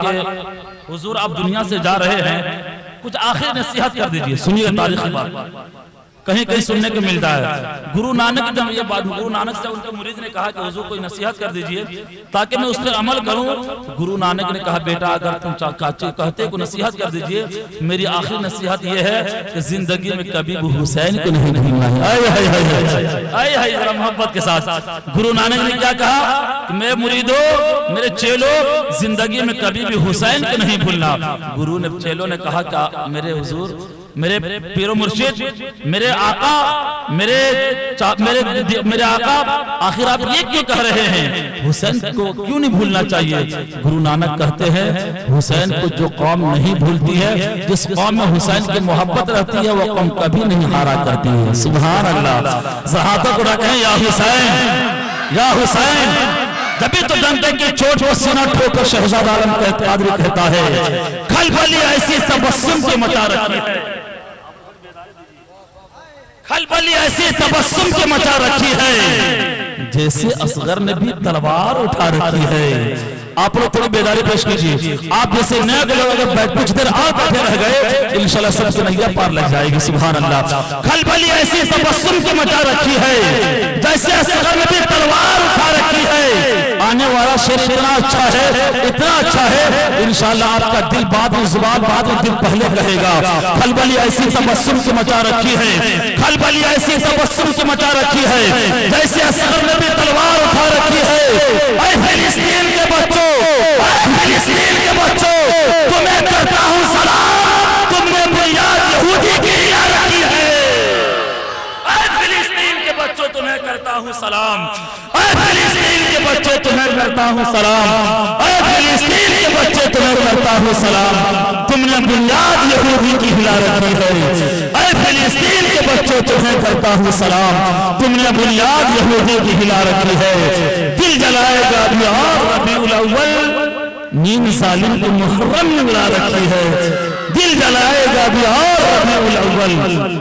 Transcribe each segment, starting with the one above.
کہ حضور آپ دنیا سے جا رہے ہیں، کچھ آخر نصیحت کر دیجئے. سنیے تاریخی بات، کہیں کہیں سننے کو ملتا ہے. گرو نانک جب یہ بات، گرو نانک سے ان کے مرید نے کہا کہ حضور کوئی نصیحت کر دیجئے تاکہ میں اس پر عمل کروں. گرو نانک نے کہا بیٹا اگر تم کہتے کو نصیحت کر دیجئے، میری آخری نصیحت یہ ہے کہ زندگی میں کبھی بھی حسین کو نہیں بھولنا ہے. آئے ہائے ذرا محبت کے ساتھ گرو نانک نے کیا کہا کہ میرے مریدوں، میرے چیلوں، زندگی میں کبھی بھی حسین کو نہیں بھولنا. گرو نے چیلوں نے کہا کہ میرے حضور، میرے پیر و مرشد، میرے آقا، میرے آقا، آخر آپ یہ کیوں کہہ رہے ہیں حسین کو کیوں نہیں بھولنا چاہیے؟ گرو نانک کہتے ہیں حسین کو جو قوم نہیں بھولتی ہے، جس قوم میں حسین کی محبت رہتی ہے، وہ قوم کبھی نہیں ہارا کرتی ہے. سبحان اللہ. زہادہ کو رکھیں یا حسین، یا حسین. جبھی تو ڈنڈے کی چوٹ کو سینہ ٹھوک کر شہزاد عالم قادری کہتا ہے کھلبلی ایسی تبسم کی مچا رکھی ہے، کھلبلی ایسی تبسم کی مچا رکھی ہے جیسے اصغر نے بھی تلوار اٹھا رکھی ہے. آپ لوگ تھوڑی بیداری پیش کیجئے. آپ جیسے نئے لوگ اگر کچھ دیر آپ بیٹھے رہ گئے انشاءاللہ سب سے نیا پار لگ جائے گی. سبحان اللہ. کھلبلی ایسی تبسم کی مچا رکھی ہے جیسے اصغر نے بھی تلوار اٹھا رکھی ہے. آنے والا شعر اتنا اچھا ہے، اتنا اچھا ہے، انشاءاللہ آپ کا دل بعد میں زبان بعد میں دل پہلے کہے گا. کھلبلی ایسی تبسم کی مچا رکھی ہے، کھلبلی ایسی تبسم کی مچا رکھی ہے جیسے اصغر نے بھی تلوار اٹھا رکھی ہے. اے فلسطین کے بچوں، فلسطین کے بچوں، تمہیں کرتا ہوں سلام، تم نے بنیاد یہودی کی ہلا رکھی ہے. اے فلسطین کے بچوں تمہیں کرتا ہوں سلام، اے فلسطین کے بچے تمہیں کرتا ہوں سلام، اے فلسطین کے بچے تمہیں کرتا ہوں سلام، تم نے بنیاد یہودی کی ہلا رکھی ہے. اے فلسطین کے بچے تمہیں کرتا ہوں سلام، تم نے بنیاد یہودی کی ہلا رکھی ہے. دل جلائے گا بھی اور ربیع الاول، نیند ظالم کو محرم میں اڑا رکھی ہے. دل جلائے گا بھی اور ربیع الاول،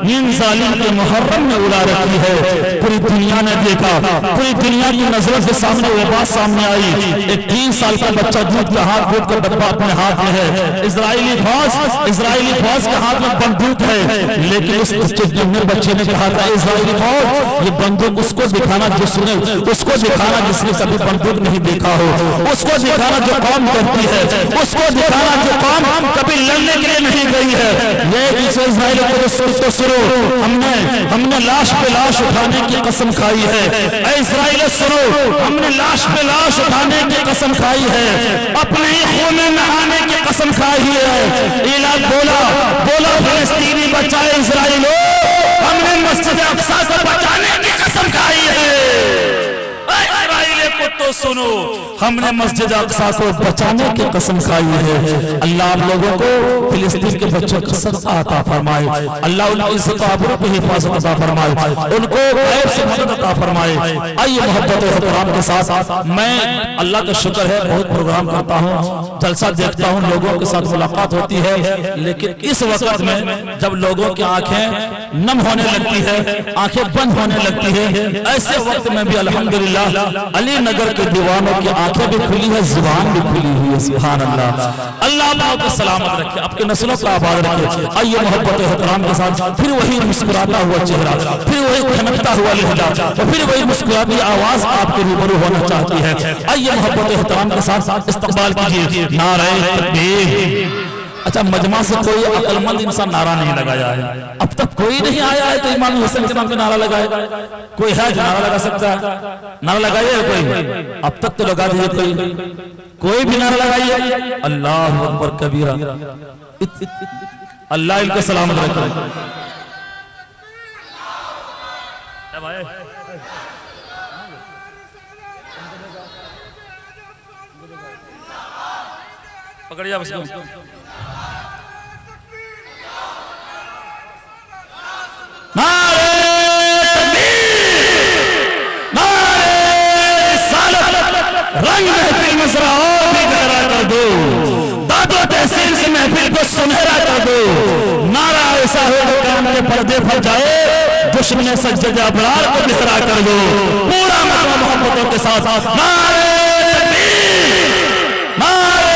نیند ظالم کے محرم میں اڑا رکھی ہے. پوری دنیا نے دیکھا، پوری دنیا کی نظروں سے سامنے وہ بات سامنے آئی. ایک 3 سال کا بچہ دودھ کا ہاتھ دودھ کا ڈبہ اپنے ہاتھ میں ہے. اسرائیلی فوج کے ہاتھ میں بندوق ہے، لیکن اس بچے نے کہا تھا اسرائیلی فوج یہ بندوق اس کو دکھانا جس نے، اس کو دکھانا جس نے کبھی بندوق نہیں دیکھا ہو، اس کو دکھانا جو قوم کرتی ہے، اس کو دکھانا جو قوم کبھی لڑنے کے لیے نہیں گئی ہے. یہ اسرائیل کو سنو، ہم نے لاش پہ لاش اٹھانے کی قسم کھائی ہے. اے اسرائیل سنو، ہم نے لاش پہ لاش اٹھانے کی قسم کھائی ہے، اپنے ہی خون میں نہانے کی قسم کھائی ہے. بولا فلسطینی بچائے اسرائیلو، ہم نے مسجد اقصی کو بچانے کی قسم کھائی ہے. اے اسرائیل کو تو سنو، ہم نے مسجد اقصی کو بچانے کی قسم کھائی ہے. اللہ آپ لوگوں کو فلسطین کے بچوں کو صدقہ عطا فرمائے. اللہ ان کی عزت و آبرو پہ حفاظت عطا فرمائے، ان کو غیب سے مدد عطا فرمائے. آئیے محبت و احترام کے ساتھ میں اللہ کا شکر ہے بہت پروگرام کرتا ہوں، جلسہ دیکھتا ہوں، لوگوں کے ساتھ ملاقات ہوتی ہے، لیکن اس وقت میں جب لوگوں کی آنکھیں نم ہونے لگتی ہے، آنکھیں بند ہونے لگتی ہے، ایسے وقت میں بھی الحمدللہ علی نگر کے دیوانوں کی آنکھیں بھی کھلی ہے، زبان بھی کھلی ہوئی ہے. سبحان اللہ. اللہ آپ کو سلامت رکھے، آپ کے نسلوں کا آباد رکھے. آئیے محبت و احترام کے ساتھ پھر وہی مسکراتا ہوا چہرہ، پھر وہی کھنکتا ہوا لہجہ، اور پھر وہی مسکراتی آواز آپ کے روبرو ہونا چاہتی ہے. آئیے محبت و احترام کے ساتھ استقبال کیجیے. نعرہ تکبیر. اچھا مجمع سے کوئی عقل مند انسان نعرہ نہیں لگایا ہے، اب تک کوئی نہیں آیا ہے تو امام حسین کے نام پہ نعرہ لگائے. کوئی ہے جو نعرہ لگا سکتا ہے؟ نعرہ لگائیے کوئی، اب تک تو لگا دیجیے. کوئی بھی نعرہ لگائیے. اللہ اکبر کبیرہ. اللہ ان کو سلامت رکھے. پکڑیا بس کو. رنگ محفل مصرع اور بھی گہرا کر دو، داد و تحسین سے محفل کو سنہرا کر دو. نعرہ ایسا ہو کہ کام کے پردے پھٹ جائے، دشمن سجدہ ابرار کو بہرا کر دو. پورا محبتوں کے ساتھ نعرہ تکبیر، نعرہ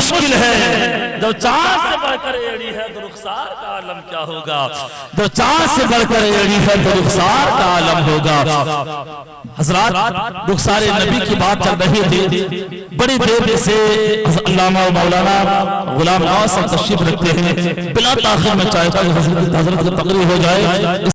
مشکل ہے، جو چاند سے بڑھ کر ایڑی ہے تو رخسار کا عالم کیا ہوگا، جو چاند سے بڑھ کر ایڑی ہے تو رخسار کا عالم ہوگا۔ حضرات رخسار نبی کی بات چل رہی تھی، بڑی دیر سے علامہ و مولانا غلام نواز صاحب تشریف رکھتے ہیں، بلا تاخیر میں چاہتا کہ حضرت کی تقریر ہو جائے۔